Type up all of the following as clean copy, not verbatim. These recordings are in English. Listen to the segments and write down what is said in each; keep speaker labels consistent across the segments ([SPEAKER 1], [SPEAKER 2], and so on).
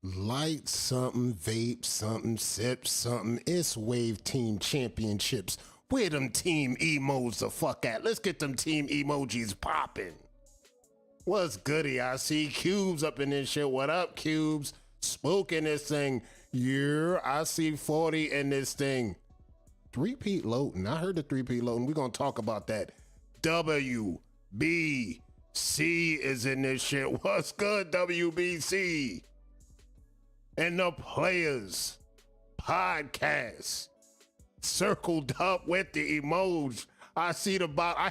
[SPEAKER 1] Light something, vape something, sip something. It's Wave Team Championships. Where them team emojis the fuck at? Let's get them team emojis popping. What's goody? I see Cubes up in this shit. What up, Cubes? Spook in this thing. Yeah, I see 40 in this thing. Three-peat loading. I heard the three-peat loading. We're going to talk about that. WBC is in this shit. What's good, WBC? And the Players Podcast circled up with the emoji. I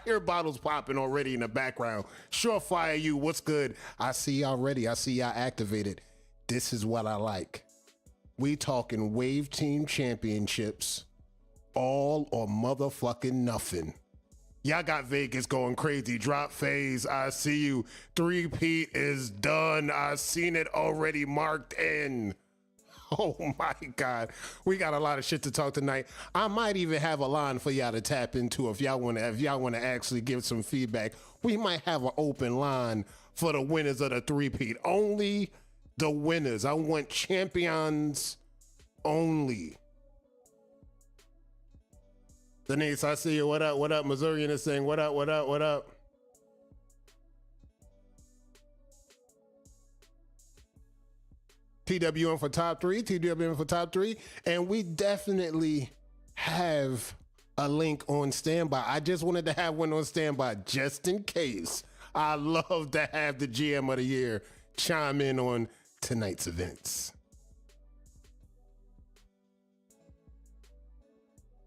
[SPEAKER 1] hear bottles popping already in the background. Surefire you, what's good? I see y'all ready. I see y'all activated. This is what I like. We talking Wave Team Championships, all or motherfucking nothing. Y'all got Vegas going crazy. Drop phase. I see you. Three-peat is done. I seen it already marked in. Oh my God. We got a lot of shit to talk tonight. I might even have a line for y'all to tap into if y'all want to actually give some feedback. We might have an open line for the winners of the three-peat. Only the winners. I want champions only. Denise, I see you. What up? What up? Missouri in this thing. What up? What up? What up? TWM for top three. TWM for top three. And we definitely have a link on standby. I just wanted to have one on standby just in case. I love to have the GM of the year chime in on tonight's events.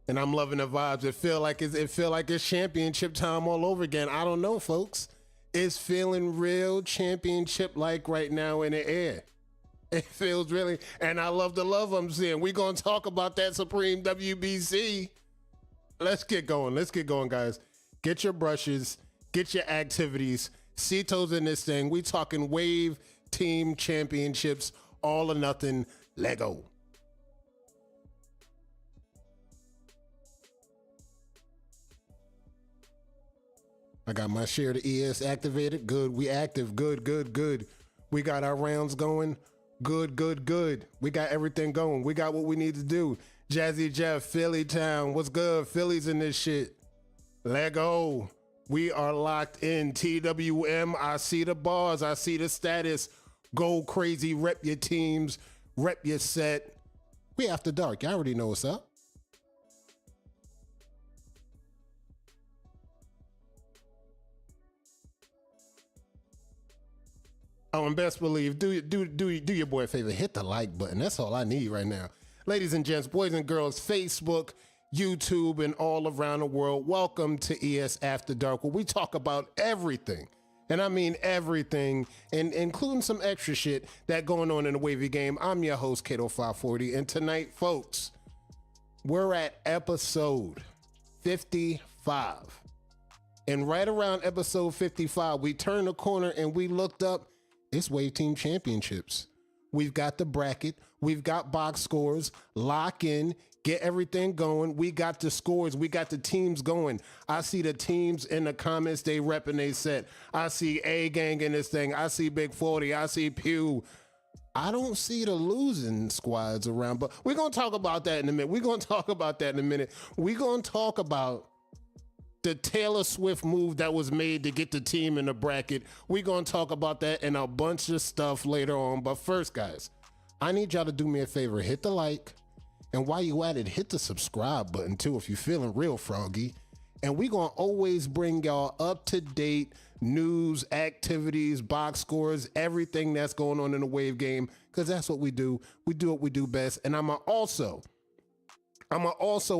[SPEAKER 1] And I'm loving the vibes. It feel like it's championship time all over again. I don't know, folks. It's feeling real championship-like right now in the air. It feels really, and I love the love I'm seeing. We're going to talk about that Supreme WBC. Let's get going. Let's get going, guys. Get your brushes. Get your activities. Cito's in this thing. We talking Wave Team Championships, all or nothing, Lego. I got my share to ES activated. Good. We active. Good, good, good. We got our rounds going. Good, good, good. We got everything going. We got what we need to do. Jazzy Jeff, Philly Town. What's good? Philly's in this shit. Lego. We are locked in. TWM. I see the bars. I see the status. Go crazy. Rep your teams. Rep your set. We after dark. You already know what's up. Oh, and best believe, do your boy a favor, hit the like button. That's all I need right now. Ladies and gents, boys and girls, Facebook, YouTube, and all around the world, welcome to ES After Dark, where we talk about everything, and I mean everything, and including some extra shit that going on in the wavy game. I'm your host, Kato540, and tonight, folks, we're at episode 55. And right around episode 55, we turned the corner and we looked up. It's Wave Team Championships. We've got the bracket. We've got box scores. Lock in. Get everything going. We got the scores. We got the teams going. I see the teams in the comments. They repping they set. I see A-Gang in this thing. I see Big 40. I see Pew. I don't see the losing squads around, but we're going to talk about that in a minute. We're going to talk about the Taylor Swift move that was made to get the team in the bracket. We're going to talk about that and a bunch of stuff later on. But first, guys, I need y'all to do me a favor. Hit the like. And while you at it, hit the subscribe button too if you're feeling real froggy. And we're going to always bring y'all up-to-date news, activities, box scores, everything that's going on in the Wave game, because that's what we do. We do what we do best. And I'm going to also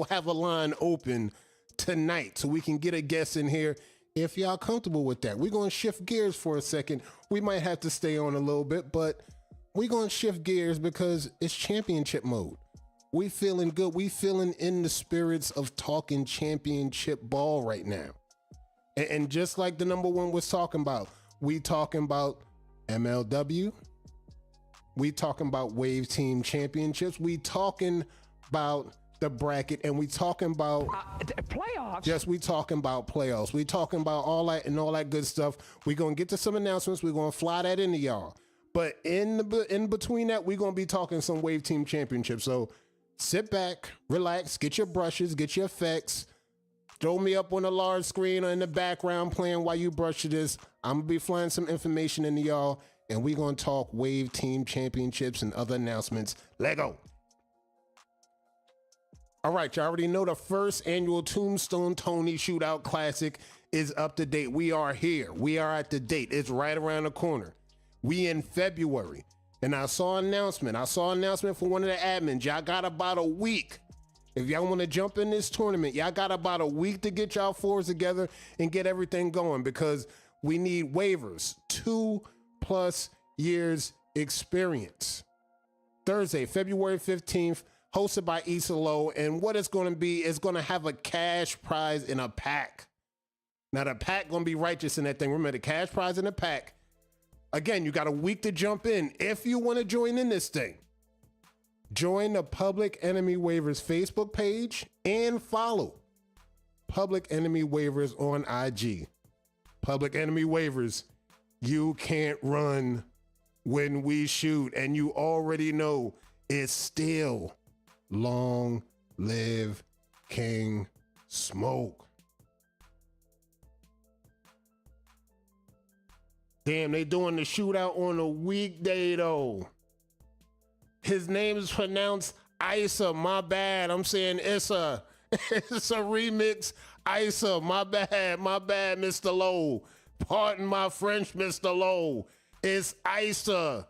[SPEAKER 1] have a line open tonight so we can get a guest in here if y'all comfortable with that. We're going to shift gears for a second. We might have to stay on a little bit, but we're going to shift gears because it's championship mode. We feeling good. We feeling in the spirits of talking championship ball right now. And just like the number one was talking about, we talking about MLW. We talking about Wave Team Championships. We talking about the bracket, and we talking about playoffs. Yes, we talking about playoffs. We talking about all that and all that good stuff. We're going to get to some announcements. We're going to fly that into y'all. But in between that, we're going to be talking some Wave Team Championship. So sit back, relax, get your brushes, get your effects. Throw me up on a large screen or in the background playing while you brush this. I'm going to be flying some information into y'all, and we're going to talk Wave Team Championships and other announcements. Let go. All right, you already know the first annual Tombstone Tony Shootout Classic is up to date. We are here. We are at the date. It's right around the corner. We in February. And I saw an announcement. From one of the admins. Y'all got about a week. If y'all want to jump in this tournament, y'all got about a week to get y'all fours together and get everything going, because we need waivers. 2+ years experience. Thursday, February 15th, hosted by Issa Lowe. And what it's going to be is going to have a cash prize in a pack. Now, the pack going to be righteous in that thing. Remember, the cash prize in the pack. Again, you got a week to jump in. If you want to join in this thing, join the Public Enemy Waivers Facebook page and follow Public Enemy Waivers on IG. Public Enemy Waivers, you can't run when we shoot, and you already know it's still long live King Smoke. Damn, they doing the shootout on a weekday though. His name is pronounced Issa. My bad. I'm saying Issa. It's a remix. Issa. My bad, Mr. Lowe. Pardon my French, Mr. Lowe. It's Issa.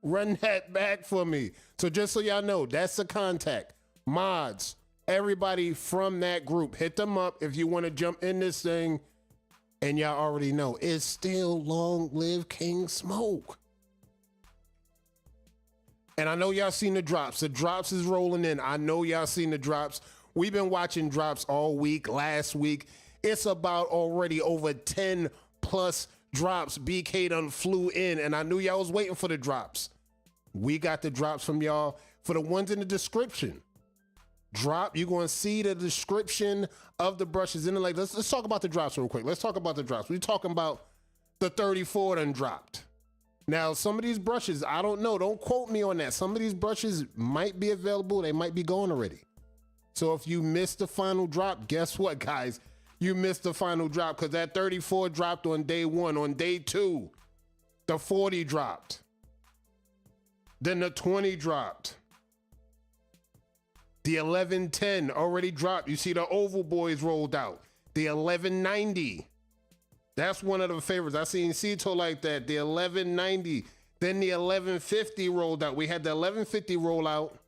[SPEAKER 1] Run that back for me. So just so y'all know, that's the contact. Mods, everybody from that group, hit them up if you want to jump in this thing. And y'all already know, it's still long live King Smoke. And I know y'all seen the drops. The drops is rolling in. I know y'all seen the drops. We've been watching drops all week, last week. It's about already over 10+ drops. BK done flew in, and I knew y'all was waiting for the drops. We got the drops from y'all. For the ones in the description, drop, you're going to see the description of the brushes in the like. Let's talk about the drops real quick. Let's talk about the drops. We're talking about the 34 done dropped. Now, some of these brushes, I don't know. Don't quote me on that. Some of these brushes might be available. They might be going already. So if you missed the final drop, guess what, guys? You missed the final drop, because that 34 dropped on day 1. On day 2, the 40 dropped. Then the 20 dropped. The 1110 already dropped. You see the Oval Boys rolled out. The 1190. That's one of the favorites. I seen Cito like that. The 1190. Then the 1150 rolled out. We had the 1150 roll out.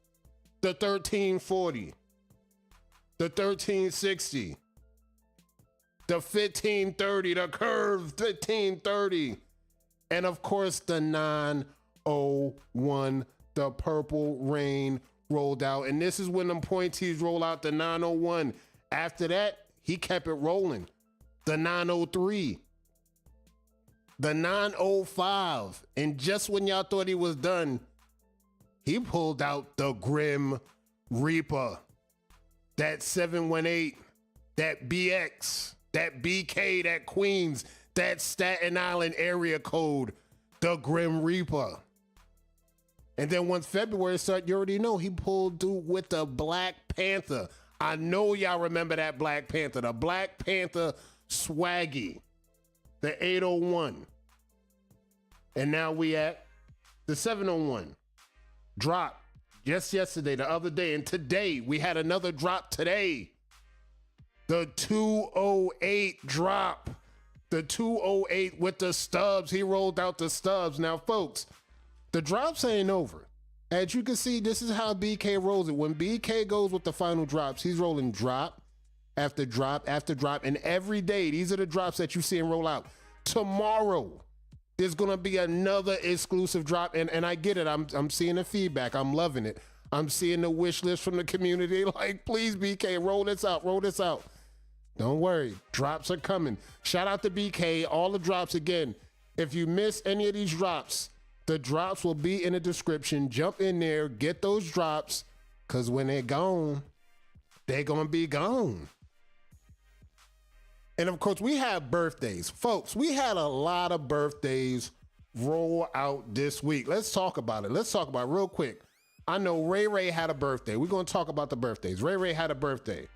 [SPEAKER 1] The 1340. The 1360. The 1530. The curve 1530. And of course the 901. The Purple Rain rolled out. And this is when them pointies roll out, the 901. After that, he kept it rolling. The 903, the 905, and just when y'all thought he was done, he pulled out the Grim Reaper, that 718, that BX, that BK, that Queens, that Staten Island area code, the Grim Reaper. And then once February started, you already know he pulled through with the Black Panther. I know y'all remember that Black Panther, the Black Panther Swaggy, the 801. And now we at the 701. Drop just yesterday, the other day, and today we had another drop today. The 208 drop. The 208 with the stubs. He rolled out the stubs. Now, folks, the drops ain't over. As you can see, this is how BK rolls it. When BK goes with the final drops, he's rolling drop after drop after drop. And every day, these are the drops that you see him roll out. Tomorrow, there's going to be another exclusive drop. And I get it. I'm seeing the feedback. I'm loving it. I'm seeing the wish list from the community. Like, please, BK, roll this out. Roll this out. Don't worry. Drops are coming. Shout out to BK. All the drops again. If you miss any of these drops, the drops will be in the description. Jump in there. Get those drops. Because when they're gone, they're going to be gone. And of course, we have birthdays. Folks, we had a lot of birthdays roll out this week? Let's talk about it. Let's talk about it real quick. I know Ray Ray had a birthday. We're going to talk about the birthdays. Ray Ray had a birthday.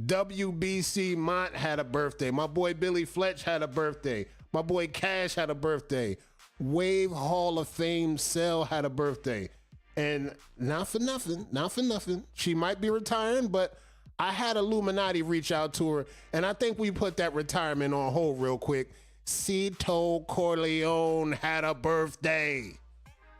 [SPEAKER 1] WBC Mont had a birthday. My boy Billy Fletch had a birthday. My boy Cash had a birthday. Wave Hall of Fame Cell had a birthday. And not for nothing, she might be retiring, but I had Illuminati reach out to her, and I think we put that retirement on hold real quick. Cito Corleone had a birthday.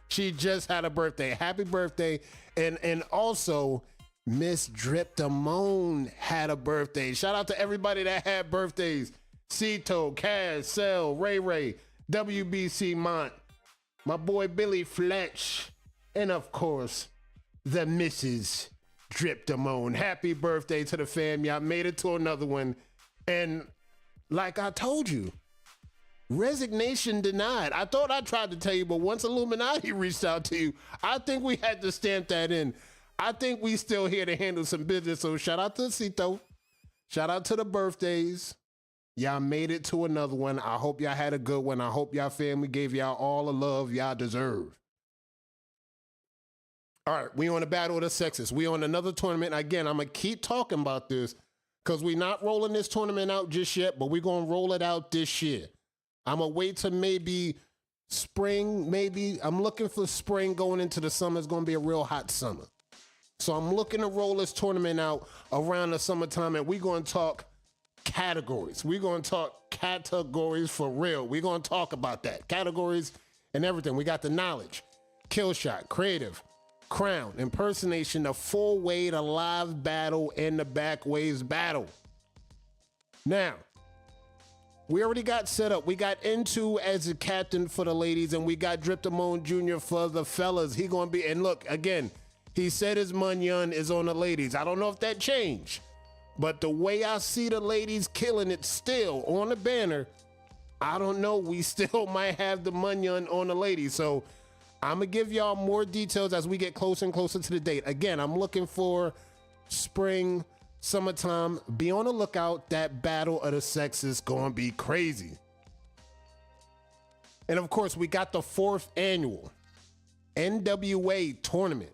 [SPEAKER 1] She just had a birthday. Happy birthday. And also, Miss Drip Damone had a birthday. Shout out to everybody that had birthdays. Cito, Cass, Cell, Ray Ray, WBC Mont, my boy Billy Fletch, and of course, the Mrs. Drip Damone. Happy birthday to the fam. Y'all made it to another one. And like I told you, resignation denied. I thought I tried to tell you, but once Illuminati reached out to you, I think we had to stamp that in. I think we still here to handle some business. So shout out to Cito. Shout out to the birthdays. Y'all made it to another one. I hope y'all had a good one. I hope y'all family gave y'all all the love y'all deserve. All right, we on the Battle of the Sexes. We on another tournament. Again, I'm going to keep talking about this because we're not rolling this tournament out just yet, but we're going to roll it out this year. I'm going to wait till maybe spring, maybe. I'm looking for spring going into the summer. It's going to be a real hot summer. So I'm looking to roll this tournament out around the summertime, and we're going to talk categories. We're going to talk categories for real. We're going to talk about that. Categories and everything. We got the knowledge, kill shot, creative, crown, impersonation, the full weight, a live battle, and the back waves battle. Now, we already got set up. We got Into as the captain for the ladies, and we got Drip Damone Jr. for the fellas. He gonna be, and look, again, he said his Munyon is on the ladies. I don't know if that changed, but the way I see the ladies killing it still on the banner, I don't know. We still might have the Munyon on the ladies. So I'm gonna give y'all more details as we get closer and closer to the date. Again, I'm looking for spring, summertime. Be on the lookout. That Battle of the Sexes gonna be crazy. And of course, we got the 4th annual NWA tournament,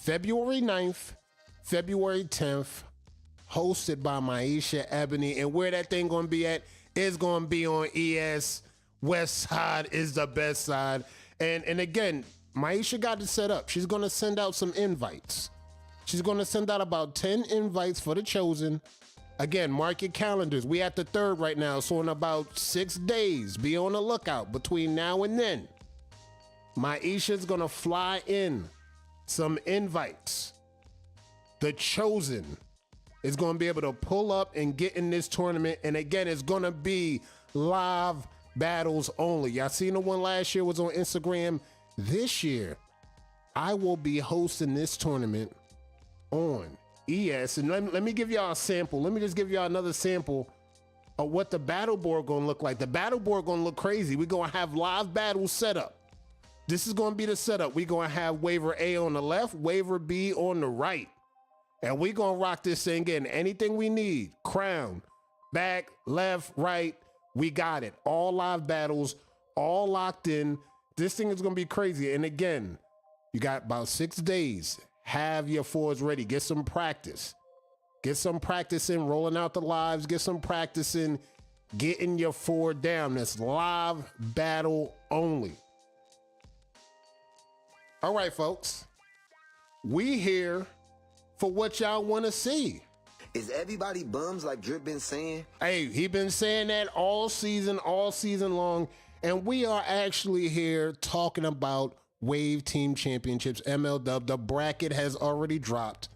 [SPEAKER 1] February 9th, February 10th, hosted by Maisha Ebony. And where that thing gonna be at is gonna be on ES. West Side is the best side. And again, Maisha got it set up. She's gonna send out some invites. She's gonna send out about 10 invites for the chosen. Again, mark your calendars. We at the 3rd right now, so in about 6 days, be on the lookout between now and then. Maisha's gonna fly in some invites. The chosen is gonna be able to pull up and get in this tournament. And again, it's gonna be live battles only. Y'all seen the one last year was on Instagram. This year, I will be hosting this tournament on ES. And let me give y'all a sample. Let me just give y'all another sample of what the battle board gonna look like. The battle board gonna look crazy. We're gonna have live battles set up. This is gonna be the setup. We're gonna have waiver A on the left, waiver B on the right. And we're gonna rock this thing in. Anything we need, crown, back, left, right, we got it. All live battles, all locked in. This thing is gonna be crazy. And again, you got about 6 days. Have your fours ready. Get some practice. Get some practice in rolling out the lives. Get some practice in getting your 4 down. That's live battle only. All right, folks. We here for what y'all wanna see.
[SPEAKER 2] Is everybody bums like Drip been saying?
[SPEAKER 1] Hey, he been saying that all season long. And we are actually here talking about Wave Team Championships, MLW. The bracket has already dropped.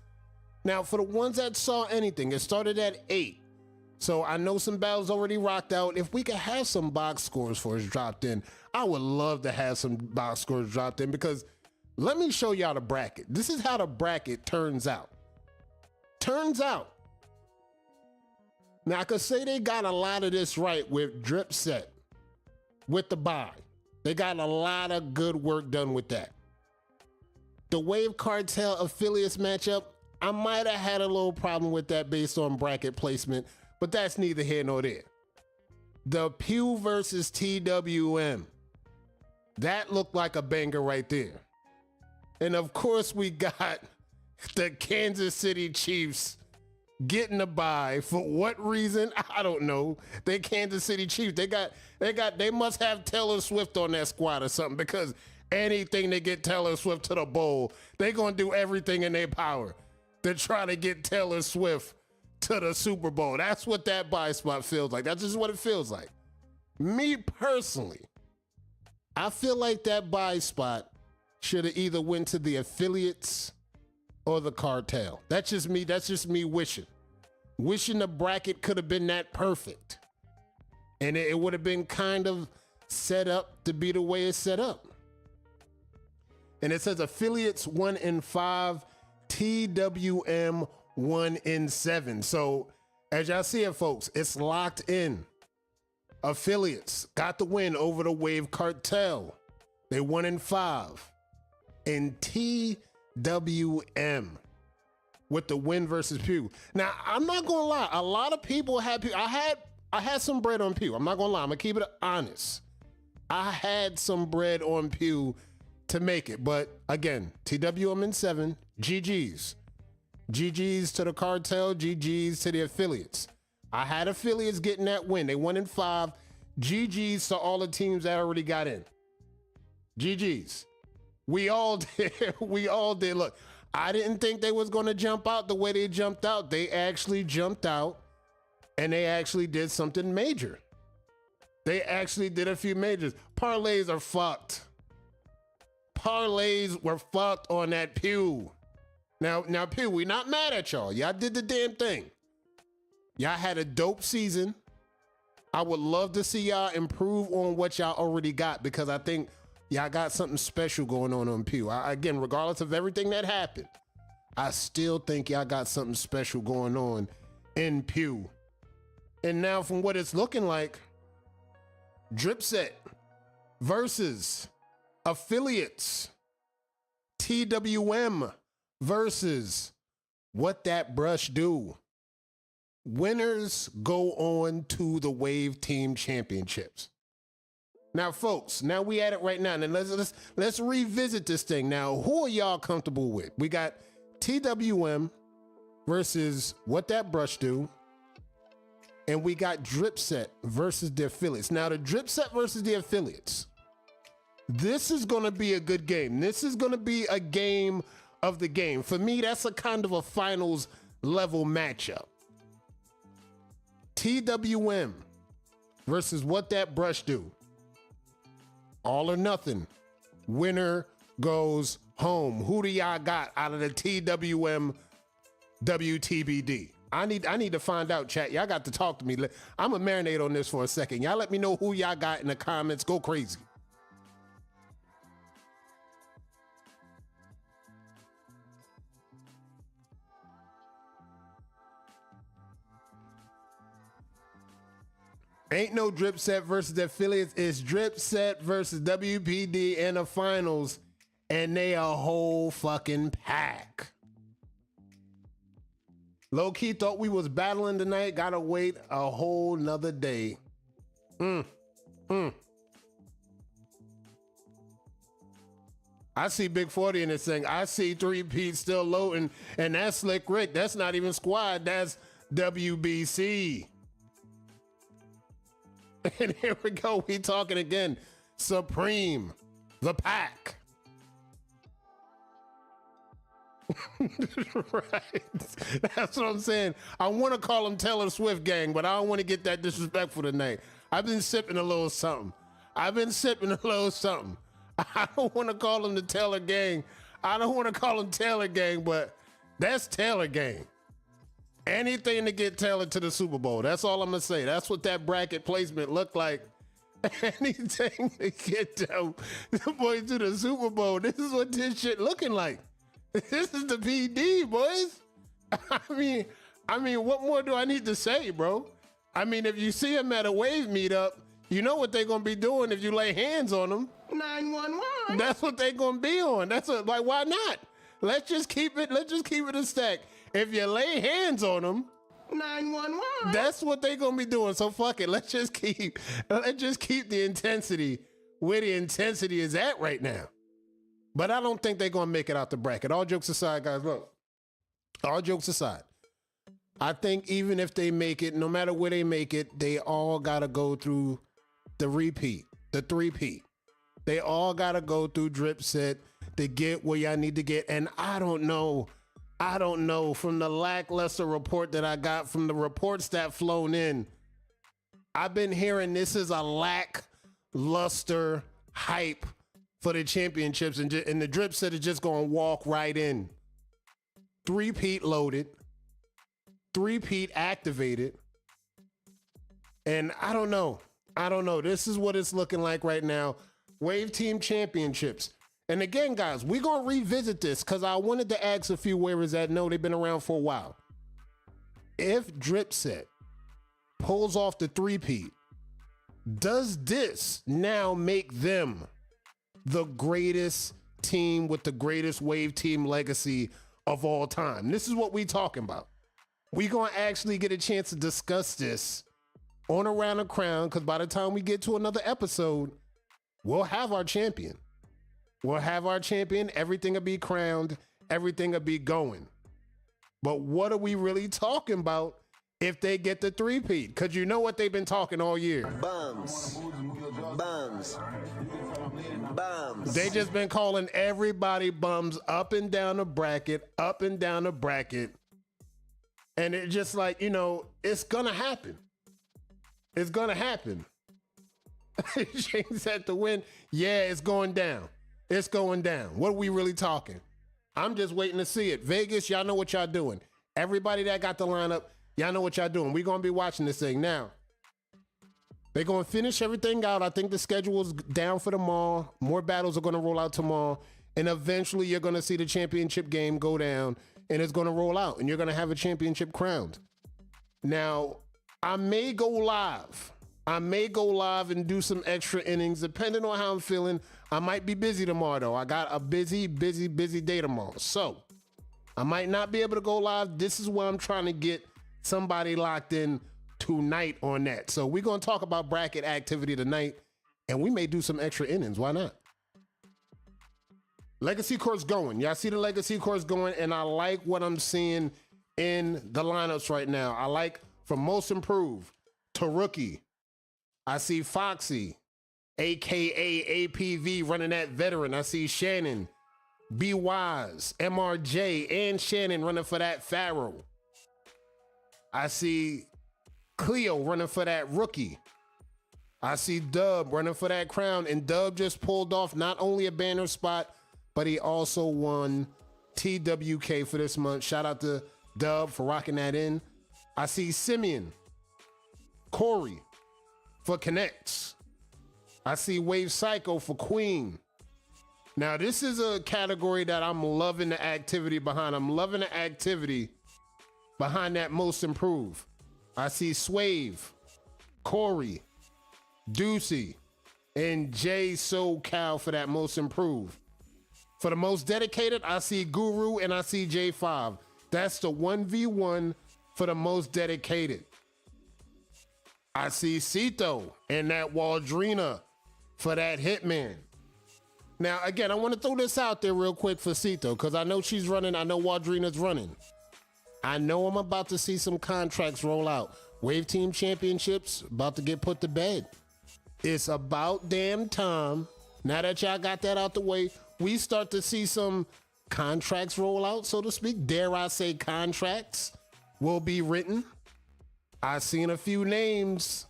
[SPEAKER 1] Now, for the ones that saw anything, it started at 8. So I know some battles already rocked out. If we could have some box scores for us dropped in, I would love to have some box scores dropped in, because let me show y'all the bracket. This is how the bracket turns out. Now, I could say they got a lot of this right with Drip Set, with the buy. They got a lot of good work done with that. The Wave Cartel Affiliates matchup, I might have had a little problem with that based on bracket placement, but that's neither here nor there. The Pew versus TWM. That looked like a banger right there. And of course, we got the Kansas City Chiefs getting a bye. For what reason? I don't know. They Kansas City Chiefs. They must have Taylor Swift on that squad or something, because anything to get Taylor Swift to the bowl, they're going to do everything in their power to try to get Taylor Swift to the Super Bowl. That's what that bye spot feels like. That's just what it feels like. Me personally, I feel like that bye spot should have either went to the affiliates or the cartel. That's just me. That's just me wishing. Wishing the bracket could have been that perfect. And it would have been kind of set up to be the way it's set up. And it says affiliates 1-5, TWM 1-7. So as y'all see it, folks, it's locked in. Affiliates got the win over the Wave Cartel. They 1-5. And TWM with the win versus Pew. Now, I'm not gonna lie, a lot of people had Pew. I had some bread on Pew. I'm not gonna lie, I'm gonna keep it honest. I had some bread on Pew to make it, but again, TWM in 7, GG's. GG's to the cartel, GG's to the affiliates. I had affiliates getting that win. They 1-5. GG's to all the teams that already got in. GG's. We all did. We all did. Look, I didn't think they was going to jump out the way they jumped out. They actually jumped out, and they actually did something major. They actually did a few majors. Parlays are fucked. Parlays were fucked on that Pew. Now, Pew, we not mad at y'all. Y'all did the damn thing. Y'all had a dope season. I would love to see y'all improve on what y'all already got, because I think y'all got something special going on Pew. Again, regardless of everything that happened, I still think y'all got something special going on in Pew. And now from what it's looking like, Dripset versus affiliates. TWM versus What That Brush Do. Winners go on to the Wave Team Championships. Now, folks, now we at it right now. And let's revisit this thing. Now, who are y'all comfortable with? We got TWM versus What That Brush Do. And we got Dripset versus the affiliates. Now, the Dripset versus the affiliates. This is going to be a good game. This is going to be a game of the game. For me, that's a kind of a finals level matchup. TWM versus What That Brush Do. All or nothing. Winner goes home. Who do y'all got out of the TWM WTBD? I need to find out, chat. Y'all got to talk to me. I'm going to marinate on this for a second. Y'all let me know who y'all got in the comments. Go crazy. Ain't no Dripset versus the affiliates. It's Dripset versus WPD in the finals, and they a whole fucking pack. Low key thought we was battling tonight. Gotta wait a whole nother day. I see Big 40 in this thing. I see 3P still loading, and that's Slick Rick. That's not even squad. That's WBC. And here we go. We talking again. Supreme, the pack. Right. That's what I'm saying. I want to call them Taylor Swift gang, but I don't want to get that disrespectful tonight. I've been sipping a little something. I don't want to call them the Taylor gang. I don't want to call them Taylor gang, but that's Taylor gang. Anything to get Taylor to the Super Bowl. That's all I'm going to say. That's what that bracket placement looked like. Anything to get the boys to the Super Bowl. This is what this shit looking like. This is the PD, boys. I mean, what more do I need to say, bro? I mean, if you see them at a Wave meetup, you know what they're going to be doing if you lay hands on them.
[SPEAKER 2] 911.
[SPEAKER 1] That's what they're going to be on. Like, why not? Let's just keep it a stack. If you lay hands on them,
[SPEAKER 2] 911.
[SPEAKER 1] that's what they're going to be doing. So fuck it. Let's just keep the intensity where the intensity is at right now. But I don't think they're going to make it out the bracket. All jokes aside, guys, look. All jokes aside, I think even if they make it, no matter where they make it, they all got to go through the repeat, the three-peat. They all got to go through drip set to get where y'all need to get. And I don't know from the lackluster report that I got from the reports that flown in, I've been hearing this is a lackluster hype for the championships, and the drip set is just going to walk right in. Three-peat loaded, three-peat activated, and I don't know. This is what it's looking like right now. Wave Team Championships. And again, guys, we're going to revisit this because I wanted to ask a few waivers that know they've been around for a while. If Dripset pulls off the three-peat, does this now make them the greatest team with the greatest Wave Team legacy of all time? This is what we talking about. We're going to actually get a chance to discuss this on Around the Crown, because by the time we get to another episode, we'll have our champion. Everything will be crowned. Everything will be going. But what are we really talking about if they get the three-peat? Because you know what they've been talking all year.
[SPEAKER 3] Bums.
[SPEAKER 1] They just been calling everybody bums up and down the bracket. And it's just like, it's going to happen. James had to win. Yeah, it's going down. What are we really talking? I'm just waiting to see it. Vegas, y'all know what y'all doing. Everybody that got the lineup, y'all know what y'all doing. We're going to be watching this thing now. They're going to finish everything out. I think the schedule is down for tomorrow. More battles are going to roll out tomorrow. And eventually you're going to see the championship game go down and it's going to roll out and you're going to have a championship crowned. Now, I may go live and do some extra innings depending on how I'm feeling. I might be busy tomorrow though. I got a busy day tomorrow. So I might not be able to go live. This is where I'm trying to get somebody locked in tonight on that. So we're going to talk about bracket activity tonight and we may do some extra innings. Why not? Legacy course going. Y'all see the legacy course going, and I like what I'm seeing in the lineups right now. I like from most improved to rookie. I see Foxy, AKA APV, running that veteran. I see Shannon, B Wise, MRJ, and Shannon running for that Pharaoh. I see Cleo running for that rookie. I see Dub running for that crown, and Dub just pulled off not only a banner spot, but he also won TWK for this month. Shout out to Dub for rocking that in. I see Simeon, Corey for Connects. I see Wave Psycho for Queen. Now, this is a category that I'm loving the activity behind. I'm loving the activity behind that most improved. I see Swave, Corey, Deucey, and Jay SoCal for that most improved. For the most dedicated, I see Guru and I see J5. That's the 1v1 for the most dedicated. I see Cito and that Waldrina for that Hitman. Now, again, I want to throw this out there real quick for Cito because I know she's running. I know Waldrina's running. I know I'm about to see some contracts roll out. Wave Team Championships about to get put to bed. It's about damn time. Now that y'all got that out the way, we start to see some contracts roll out, so to speak. Dare I say contracts will be written. I've seen a few names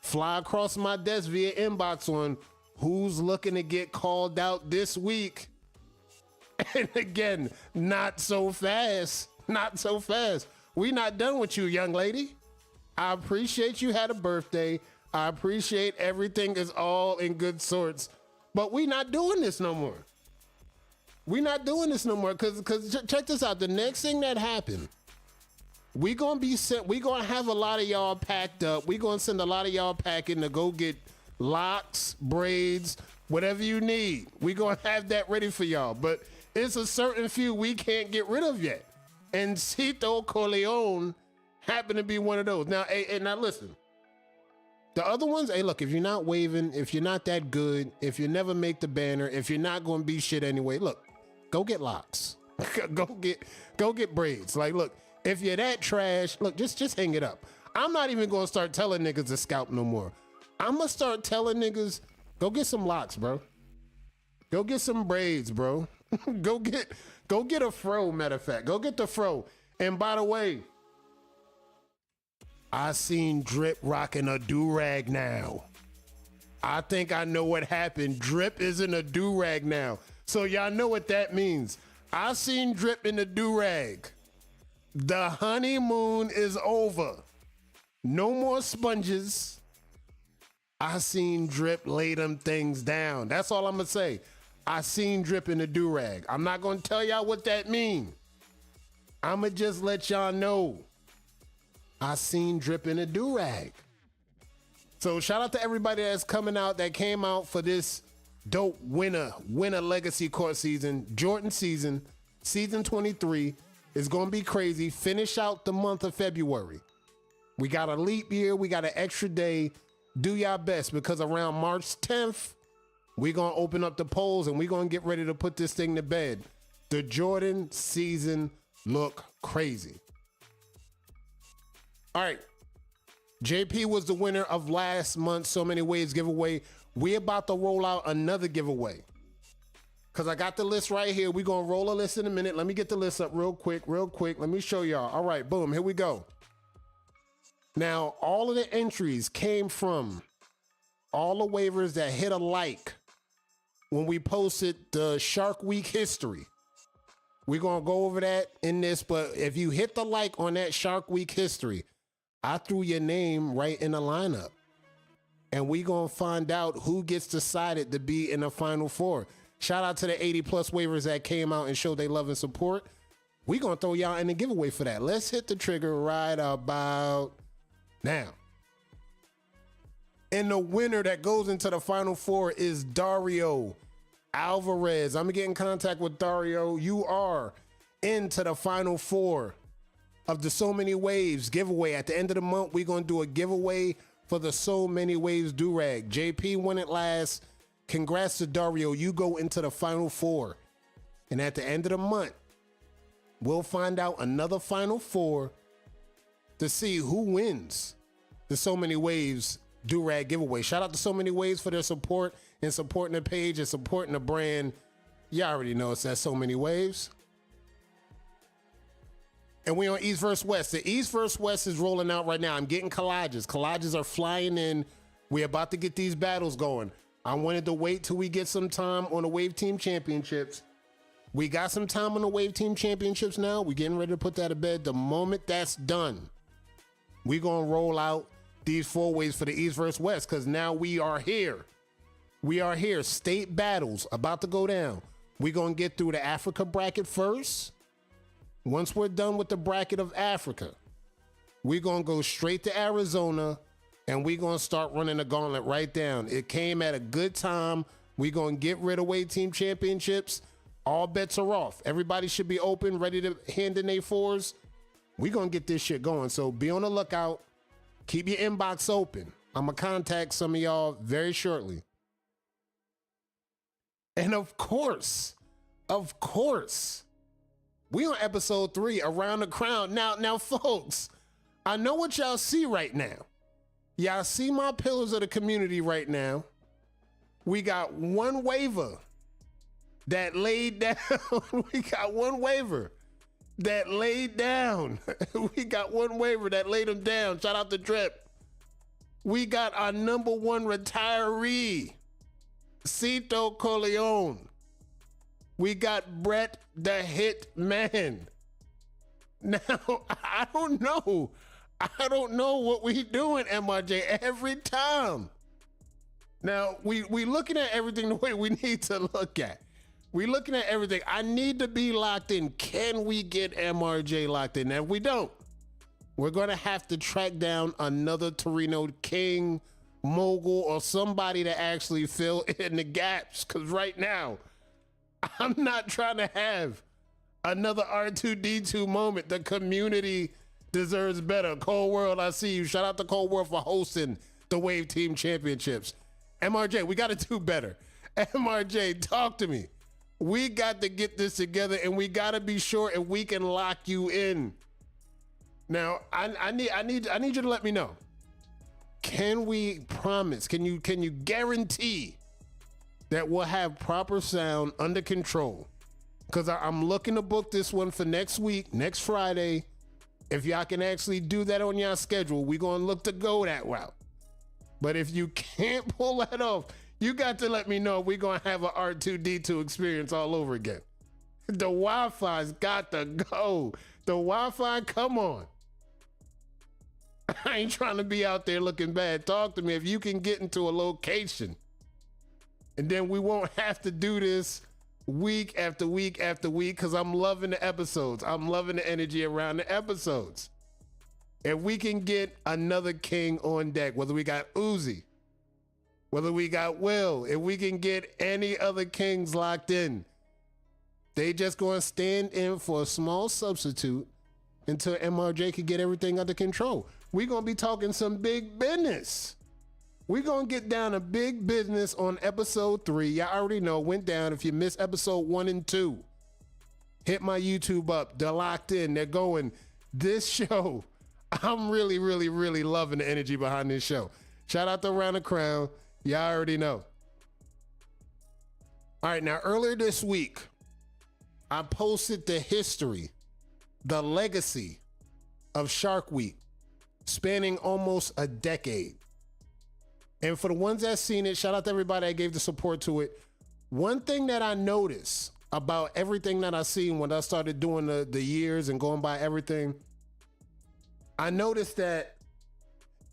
[SPEAKER 1] fly across my desk via inbox on who's looking to get called out this week. And again, not so fast. Not so fast. We not done with you, young lady. I appreciate you had a birthday. I appreciate everything is all in good sorts. But we not doing this no more. We not doing this no more because check this out. The next thing that happened, we gonna be sent. We gonna have a lot of y'all packed up. We gonna send a lot of y'all packing to go get locks, braids, whatever you need. We gonna have that ready for y'all. But it's a certain few we can't get rid of yet. And Cito Corleone happened to be one of those. Now, hey, now listen. The other ones, hey, look, if you're not waving, if you're not that good, if you never make the banner, if you're not going to be shit anyway, look, go get locks. go get braids. Like, look, if you're that trash, look, just hang it up. I'm not even going to start telling niggas to scalp no more. I'm going to start telling niggas, go get some locks, bro. Go get some braids, bro. go get a fro, matter of fact. Go get the fro. And by the way, I seen Drip rocking a do-rag now. I think I know what happened. Drip is in a do-rag now. So y'all know what that means. I seen Drip in a do-rag. The honeymoon is over. No more sponges. I seen Drip lay them things down. That's all I'm gonna say. I seen Drip in a do-rag. I'm not gonna tell y'all what that means. I'ma just let y'all know. I seen Drip in a do-rag. So shout out to everybody that's coming out, that came out for this dope winter legacy court season, Jordan season 23 is gonna be crazy. Finish out the month of February. We got a leap year, we got an extra day. Do y'all best, because around March 10th, we gonna open up the polls and we gonna get ready to put this thing to bed. The Jordan season look crazy. All right, JP was the winner of last month's So Many Waves giveaway. We about to roll out another giveaway, because I got the list right here. We gonna roll a list in a minute. Let me get the list up real quick. Let me show y'all. All right, boom, here we go. Now, all of the entries came from all the waivers that hit a like when we posted the Shark Week history. We're gonna go over that in this, but if you hit the like on that Shark Week history, I threw your name right in the lineup. And we gonna find out who gets decided to be in the Final Four. Shout out to the 80 plus waivers that came out and showed their love and support. We gonna throw y'all in the giveaway for that. Let's hit the trigger right about now. And the winner that goes into the Final Four is Dario Alvarez. I'm gonna get in contact with Dario. You are into the Final Four of the So Many Waves giveaway. At the end of the month, we're gonna do a giveaway for the So Many Waves do-rag. JP won it last. Congrats to Dario. You go into the Final Four. And at the end of the month, we'll find out another Final Four to see who wins the So Many Waves do-rag giveaway. Shout out to So Many Waves for their support and supporting the page and supporting the brand. Y'all already know it's that So Many Waves. And we on East vs. West. The East vs. West is rolling out right now. I'm getting collages. Collages are flying in. We're about to get these battles going. I wanted to wait till we get some time on the Wave Team Championships. We got some time on the Wave Team Championships now. We're getting ready to put that to bed. The moment that's done, we're going to roll out these 4 waves for the East vs. West, because now we are here. We are here. State battles about to go down. We're going to get through the Africa bracket first. Once we're done with the bracket of Africa, we're going to go straight to Arizona, and we're going to start running the gauntlet right down. It came at a good time. We're going to get rid of Wave Team Championships. All bets are off. Everybody should be open, ready to hand in their 4s. We're going to get this shit going. So be on the lookout. Keep your inbox open. I'm going to contact some of y'all very shortly. And of course, we on episode 3, Around the Crown. Now, folks, I know what y'all see right now. Y'all see my pillars of the community right now. We got one waiver that laid down. We got one waiver that laid down. We got one waiver that laid him down. Shout out to Drip. We got our number 1 retiree, Cito Corleone. We got Brett the Hit Man. Now, I don't know what we doing, MRJ, every time. Now, we looking at everything the way we need to look at. We looking at everything. I need to be locked in. Can we get MRJ locked in? Now, if we don't, we're going to have to track down another Torino King, mogul, or somebody to actually fill in the gaps. Because right now, I'm not trying to have another R2D2 moment. The community deserves better. Cold World, I see you. Shout out to Cold World for hosting the Wave Team Championships. MRJ, we got to do better. MRJ, talk to me. We got to get this together, and we got to be sure if we can lock you in. Now, I need you to let me know. Can we promise? Can you guarantee that we'll have proper sound under control? Because I'm looking to book this one for next week, next Friday. If y'all can actually do that on your schedule, we're going to look to go that route. But if you can't pull that off, you got to let me know. We're going to have an R2D2 experience all over again. The Wi-Fi's got to go. The Wi-Fi, come on. I ain't trying to be out there looking bad. Talk to me if you can get into a location. And then we won't have to do this week after week after week, because I'm loving the episodes. I'm loving the energy around the episodes. If we can get another king on deck, whether we got Uzi, whether we got Will, if we can get any other kings locked in, they just going to stand in for a small substitute until MRJ can get everything under control. We're going to be talking some big business. We're going to get down to big business on episode 3. Y'all already know, went down. If you missed episode 1 and 2, hit my YouTube up. They're locked in. They're going. This show, I'm really, really, really loving the energy behind this show. Shout out to Around the Crown. Y'all already know. All right, now earlier this week, I posted the history, the legacy of Shark Week, spanning almost a decade. And for the ones that seen it, shout out to everybody that gave the support to it. One thing that I noticed about everything that I seen when I started doing the years and going by everything, I noticed that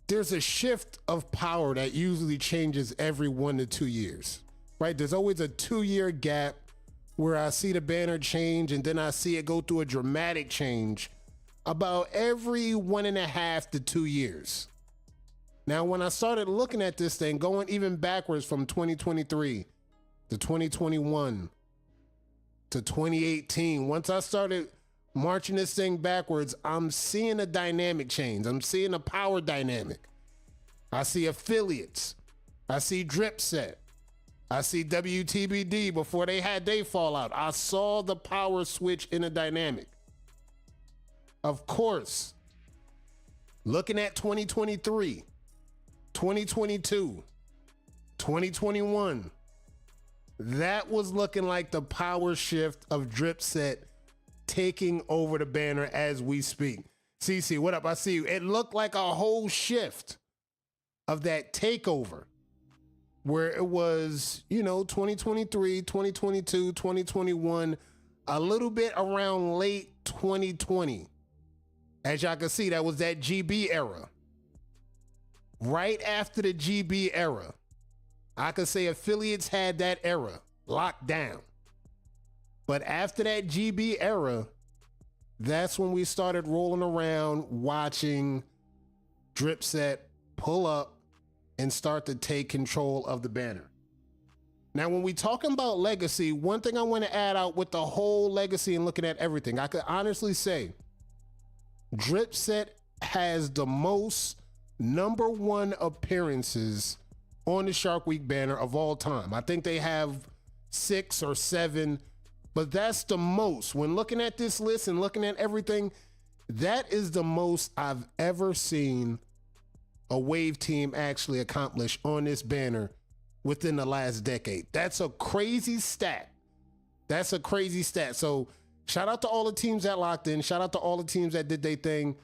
[SPEAKER 1] there's a shift of power that usually changes every 1 to 2 years, right? There's always a 2-year gap where I see the banner change and then I see it go through a dramatic change about every 1.5 to 2 years. Now, when I started looking at this thing, going even backwards from 2023 to 2021 to 2018, once I started marching this thing backwards, I'm seeing a dynamic change. I'm seeing a power dynamic. I see affiliates. I see Drip Set. I see WTBD before they had their fallout. I saw the power switch in a dynamic. Of course, looking at 2023, 2022, 2021, that was looking like the power shift of Drip Set taking over the banner as we speak. CC, what up? I see you. It looked like a whole shift of that takeover where it was, 2023, 2022, 2021, a little bit around late 2020. As y'all can see, that was that GB era. Right after the GB era, I could say affiliates had that era locked down. But after that GB era, that's when we started rolling around watching Drip Set pull up and start to take control of the banner. Now, when we talking about legacy, one thing I want to add out with the whole legacy and looking at everything, I could honestly say Drip Set has the most #1 appearances on the Shark Week banner of all time. I think they have 6 or 7, but that's the most. When looking at this list and looking at everything, that is the most I've ever seen a Wave team actually accomplish on this banner within the last decade. That's a crazy stat. That's a crazy stat. So shout out to all the teams that locked in. Shout out to all the teams that did their thing.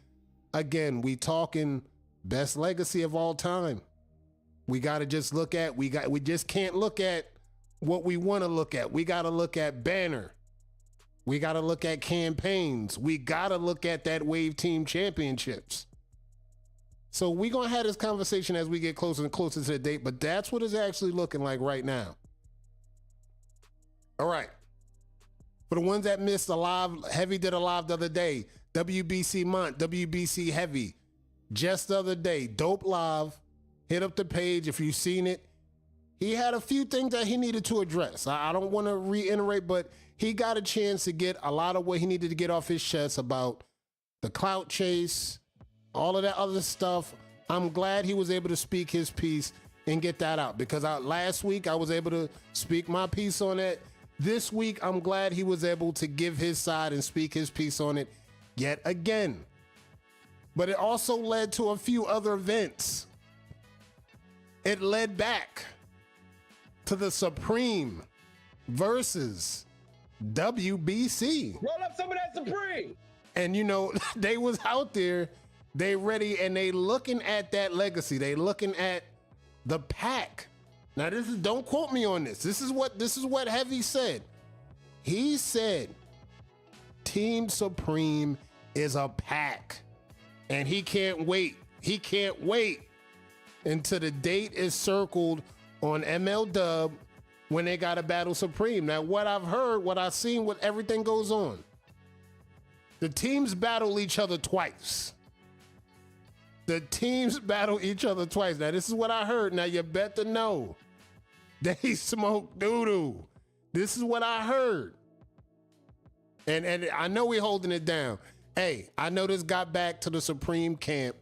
[SPEAKER 1] Again, we talking best legacy of all time. We got to just look at, we just can't look at what we want to look at. We got to look at banner. We got to look at campaigns. We got to look at that Wave Team Championships. So we're going to have this conversation as we get closer and closer to the date, but that's what it's actually looking like right now. All right. For the ones that missed a live, Heavy did a live the other day. WBC Mont, WBC Heavy. Just the other day, dope live. Hit up the page if you've seen it. He had a few things that he needed to address. I don't want to reiterate, but he got a chance to get a lot of what he needed to get off his chest about the clout chase, all of that other stuff. I'm glad he was able to speak his piece and get that out, because last week I was able to speak my piece on it. This week, I'm glad he was able to give his side and speak his piece on it yet again. But it also led to a few other events. It led back to the Supreme versus WBC.
[SPEAKER 3] Roll up some of that Supreme.
[SPEAKER 1] And you know, they was out there, they ready, and they looking at that legacy. They looking at the pack. Now this is, don't quote me on this. This is what Heavy said. He said Team Supreme is a pack, and he can't wait. He can't wait until the date is circled on ML when they got to battle Supreme. Now, what I've heard, what I've seen, what everything goes on, the teams battle each other twice. The teams battle each other twice. Now, this is what I heard. Now, you better know they smoke doo-doo. This is what I heard. And I know we holding it down. Hey, I know this got back to the Supreme camp,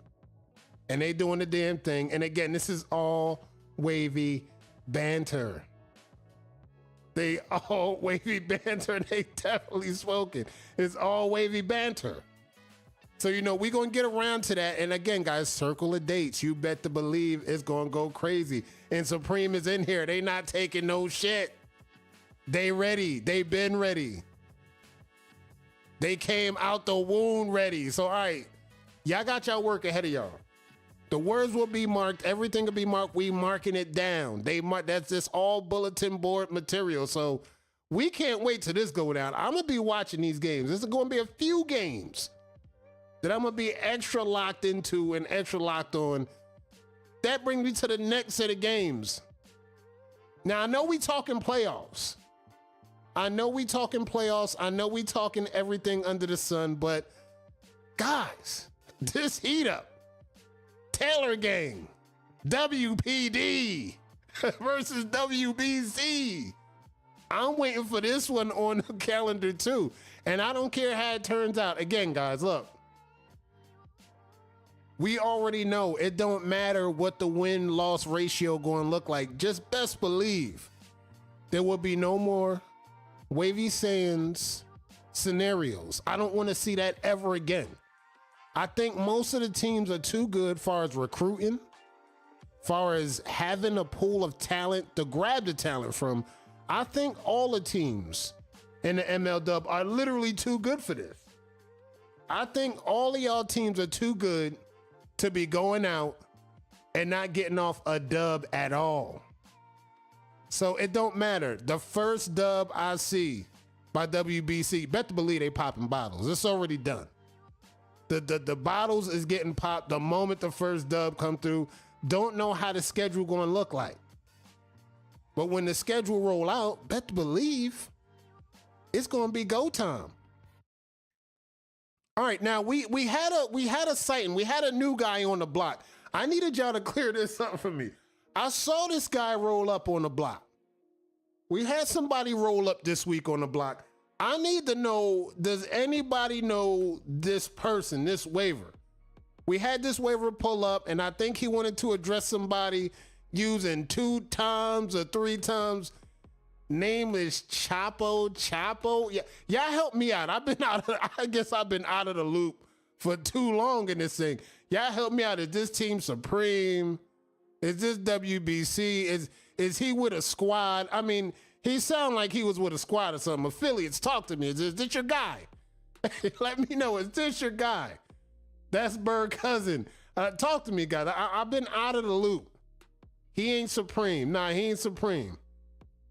[SPEAKER 1] and they doing the damn thing. And again, this is all wavy banter. They all wavy banter. They definitely smoking. It's all wavy banter. So, you know, we're going to get around to that. And again, guys, circle of dates. You bet to believe it's going to go crazy. And Supreme is in here. They not taking no shit. They ready. They been ready. They came out the wound ready. So, all right, y'all got y'all work ahead of y'all. The words will be marked. Everything will be marked. We marking it down. That's just all bulletin board material. So we can't wait till this go down. I'm going to be watching these games. This is going to be a few games that I'm going to be extra locked into and extra locked on. That brings me to the next set of games. Now, I know we talking playoffs. I know we talking everything under the sun, but guys, this heat up. Taylor Gang, WPD versus WBC. I'm waiting for this one on the calendar too. And I don't care how it turns out. Again, guys, look. We already know it don't matter what the win-loss ratio going to look like. Just best believe there will be no more wavy sands scenarios. I don't want to see that ever again. I think most of the teams are too good far as recruiting, far as having a pool of talent to grab the talent from. I think all the teams in the ML are literally too good for this. I think all of y'all teams are too good to be going out and not getting off a dub at all. So it don't matter. The first dub I see by WBC, bet to believe they popping bottles. It's already done. The bottles is getting popped the moment the first dub come through. Don't know how the schedule going to look like. But when the schedule roll out, bet to believe it's going to be go time. All right, now we had a sighting. We had a new guy on the block. I needed y'all to clear this up for me. I saw this guy roll up on the block. We had somebody roll up this week on the block. I need to know, does anybody know this person, this waiver? We had this waiver pull up, and I think he wanted to address somebody using 2 times or 3 times. Name is Chapo. Yeah, y'all help me out. I guess I've been out of the loop for too long in this thing. Y'all help me out. Is this Team Supreme? Is this WBC? Is he with a squad? I mean, he sound like he was with a squad or something. Affiliates, talk to me. Is this your guy? Let me know. Is this your guy? That's Bird Cousin. Talk to me, guys. I've been out of the loop. He ain't Supreme. Nah, he ain't Supreme.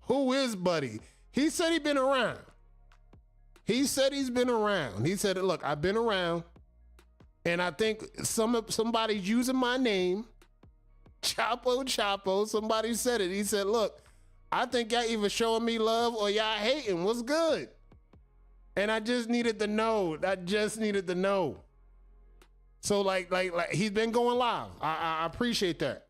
[SPEAKER 1] Who is Buddy? He said he been around. He said he's been around. He said, look, I've been around, and I think somebody's using my name. Chapo. Somebody said it. He said, look, I think y'all either showing me love or y'all hating. What's good? And I just needed to know. So like he's been going live. I appreciate that.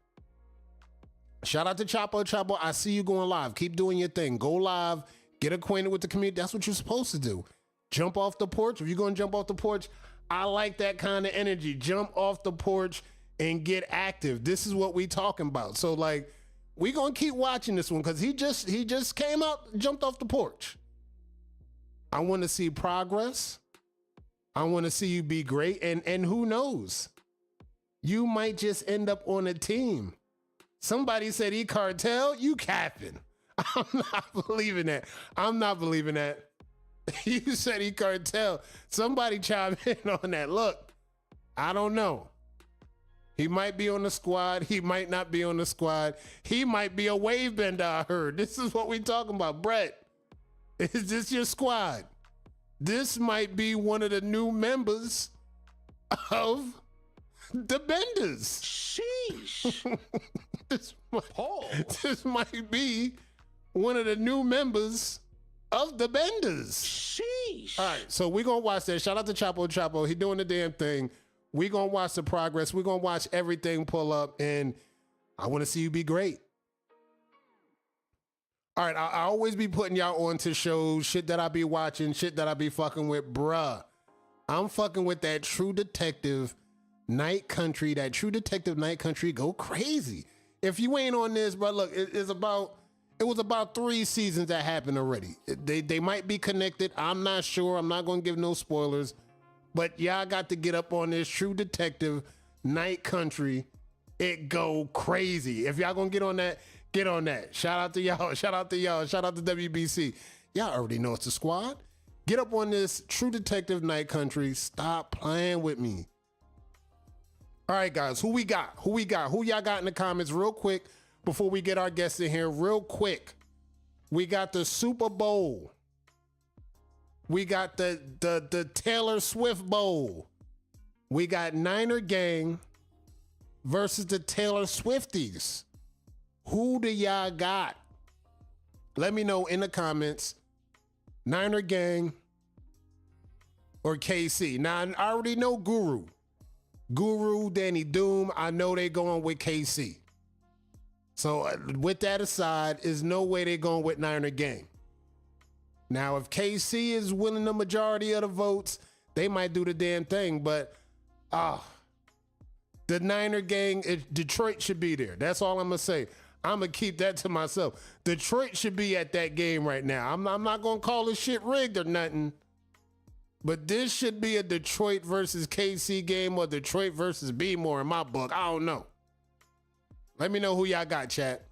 [SPEAKER 1] Shout out to Chapo. I see you going live. Keep doing your thing. Go live. Get acquainted with the community. That's what you're supposed to do. Jump off the porch. If you're going to jump off the porch, I like that kind of energy. Jump off the porch and get active. This is what we talking about. So like, we gonna keep watching this one because he just came out, jumped off the porch. I want to see progress. I want to see you be great, and who knows, you might just end up on a team. Somebody said E-Cartel, you capping. I'm not believing that. I'm not believing that. You said E-Cartel. Somebody chime in on that. Look, I don't know. He might be on the squad. He might not be on the squad. He might be a wave bender, I heard. This is what we talking about. Brett, is this your squad? This might be one of the new members of the Benders.
[SPEAKER 3] Sheesh.
[SPEAKER 1] this might be one of the new members of the Benders.
[SPEAKER 3] Sheesh.
[SPEAKER 1] All right, so we're going to watch that. Shout out to Chapo. He doing the damn thing. We're going to watch the progress. We're going to watch everything pull up, and I want to see you be great. All right, I always be putting y'all on to shows, shit that I be watching, shit that I be fucking with. Bruh, I'm fucking with that True Detective Night Country. That True Detective Night Country go crazy. If you ain't on this, bro, look, it was about 3 seasons that happened already. They might be connected. I'm not sure. I'm not going to give no spoilers. But y'all got to get up on this True Detective Night Country. It go crazy. If y'all going to get on that, get on that. Shout out to y'all. Shout out to WBC. Y'all already know it's a squad. Get up on this True Detective Night Country. Stop playing with me. All right, guys, who we got? Who y'all got in the comments real quick before we get our guests in here real quick? We got the Super Bowl. We got the Taylor Swift Bowl. We got Niner Gang versus the Taylor Swifties. Who do y'all got? Let me know in the comments. Niner Gang or KC. Now, I already know Guru, Danny Doom, I know they going with KC. So with that aside, there's no way they going with Niner Gang. Now, if KC is winning the majority of the votes, they might do the damn thing. But the Niner Gang, Detroit should be there. That's all I'm going to say. I'm going to keep that to myself. Detroit should be at that game right now. I'm not going to call this shit rigged or nothing. But this should be a Detroit versus KC game or Detroit versus B-More in my book. I don't know. Let me know who y'all got, chat.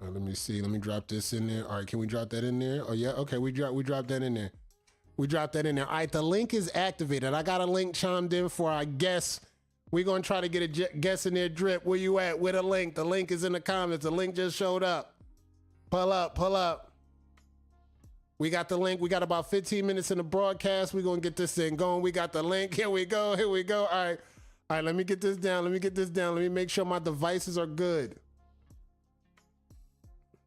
[SPEAKER 1] Let me see. Let me drop this in there. All right, can we drop that in there? Oh, yeah. Okay, we dropped that in there. We dropped that in there. All right, the link is activated. I got a link chimed in for our guests. We're going to try to get a guest in there. Drip, where you at? With a link. The link is in the comments. The link just showed up. Pull up. We got the link. We got about 15 minutes in the broadcast. We're going to get this thing going. We got the link. Here we go. All right, let me get this down. Let me make sure my devices are good.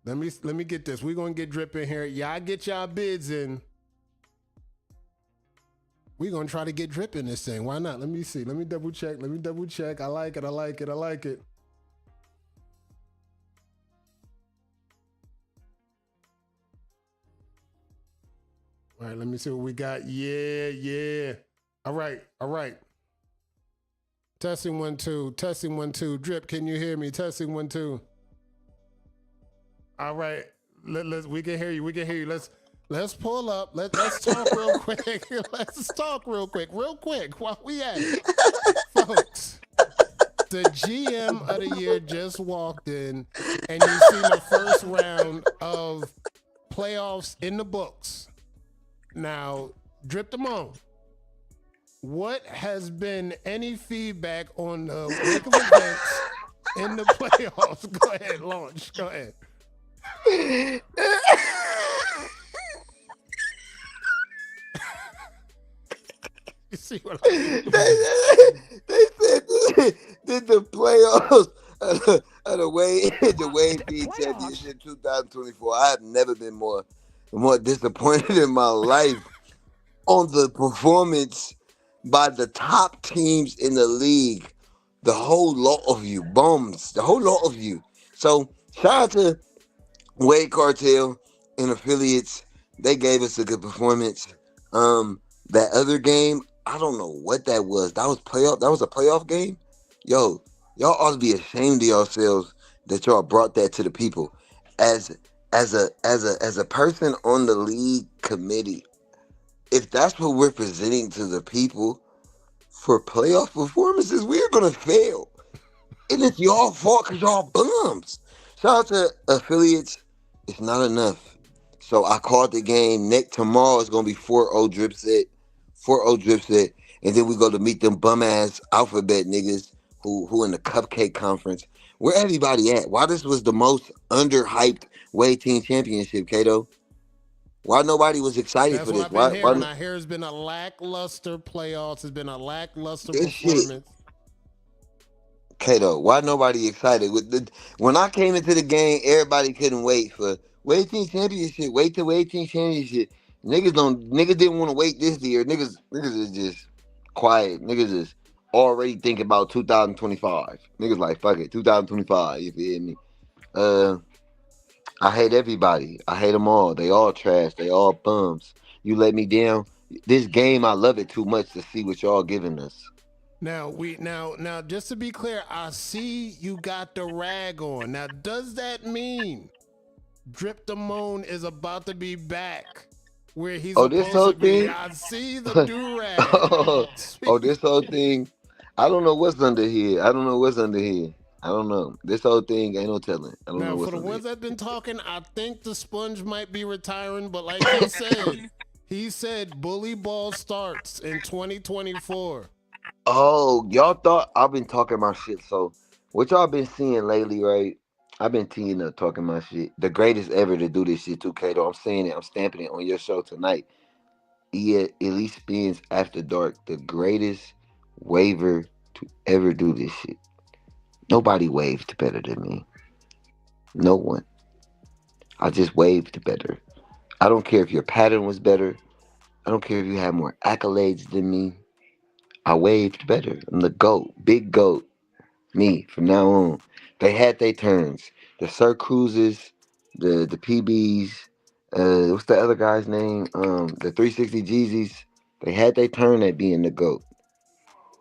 [SPEAKER 1] Let me get this. We're going to get Drip in here. Y'all get y'all bids in. We're going to try to get Drip in this thing. Why not? Let me see. Let me double check. I like it. All right, let me see what we got. Yeah. All right. Testing 1 2. Drip, can you hear me? Testing 1 2. All right. We can hear you. Let's pull up. Let's talk real quick. Let's talk real quick while we at it. Folks, the GM of the year just walked in, and you've seen the first round of playoffs in the books. Now, Drip them on. What has been any feedback on the week of events in the playoffs? Go ahead, launch. Go ahead. You see what I mean?
[SPEAKER 4] They said did the playoffs of the Wayne B Championship 2024. I have never been more disappointed in my life on the performance by the top teams in the league. The whole lot of you bums. The whole lot of you. So shout out to Wade Cartel and affiliates, they gave us a good performance. Um, that other game, I don't know what that was. That was playoff. That was a playoff game. Yo, y'all ought to be ashamed of yourselves that y'all brought that to the people. As as a person on the league committee, if that's what we're presenting to the people for playoff performances, we're gonna fail. And it's y'all fault because y'all bums. Shout out to affiliates. It's not enough. So I called the game. Next tomorrow is gonna be 4-0 drip set. 4-0 drip set. And then we go to meet them bum ass alphabet niggas who in the cupcake conference. Where everybody at? Why this was the most underhyped Wade Team Championship, Kato? Why nobody was excited
[SPEAKER 1] That's
[SPEAKER 4] for
[SPEAKER 1] what
[SPEAKER 4] this?
[SPEAKER 1] I've been
[SPEAKER 4] Why
[SPEAKER 1] hearing. I hear it's been a lackluster playoffs. It's been a lackluster
[SPEAKER 4] this shit
[SPEAKER 1] performance.
[SPEAKER 4] Kato, why nobody excited with the when I came into the game, everybody couldn't wait for wait team championship, wait to wait team championship. Niggas didn't want to wait this year. Niggas is just quiet. Niggas is already thinking about 2025. Niggas like fuck it, 2025, you feel me? Uh I hate everybody. I hate them all. They all trash. They all bums. You let me down. This game I love it too much to see what y'all giving us.
[SPEAKER 1] Now just to be clear, I see you got the rag on. Now does that mean Drip Damone is about to be back where he's
[SPEAKER 4] Oh, this
[SPEAKER 1] supposed
[SPEAKER 4] whole
[SPEAKER 1] to be?
[SPEAKER 4] thing?
[SPEAKER 1] I see the do rag.
[SPEAKER 4] Oh, this whole thing. I don't know what's under here. I don't know what's under here. I don't know. This whole thing ain't no telling. I don't know
[SPEAKER 1] Now, for
[SPEAKER 4] what's
[SPEAKER 1] the
[SPEAKER 4] under here.
[SPEAKER 1] ones that been talking, I think the sponge might be retiring, but like he said bully ball starts in 2024.
[SPEAKER 4] Oh, y'all thought I've been talking my shit. So, what y'all been seeing lately, right? I've been teeing up talking my shit. The greatest ever to do this shit too, Kato. I'm saying it. I'm stamping it on your show tonight. Elite Spins After Dark. The greatest waver to ever do this shit. Nobody waved better than me. No one. I just waved better. I don't care if your pattern was better. I don't care if you had more accolades than me. I waved better. I'm the GOAT. Big GOAT. Me from now on. They had their turns. The Sir Cruises, the PBs, what's the other guy's name? The 360 Jeezys. They had their turn at being the GOAT.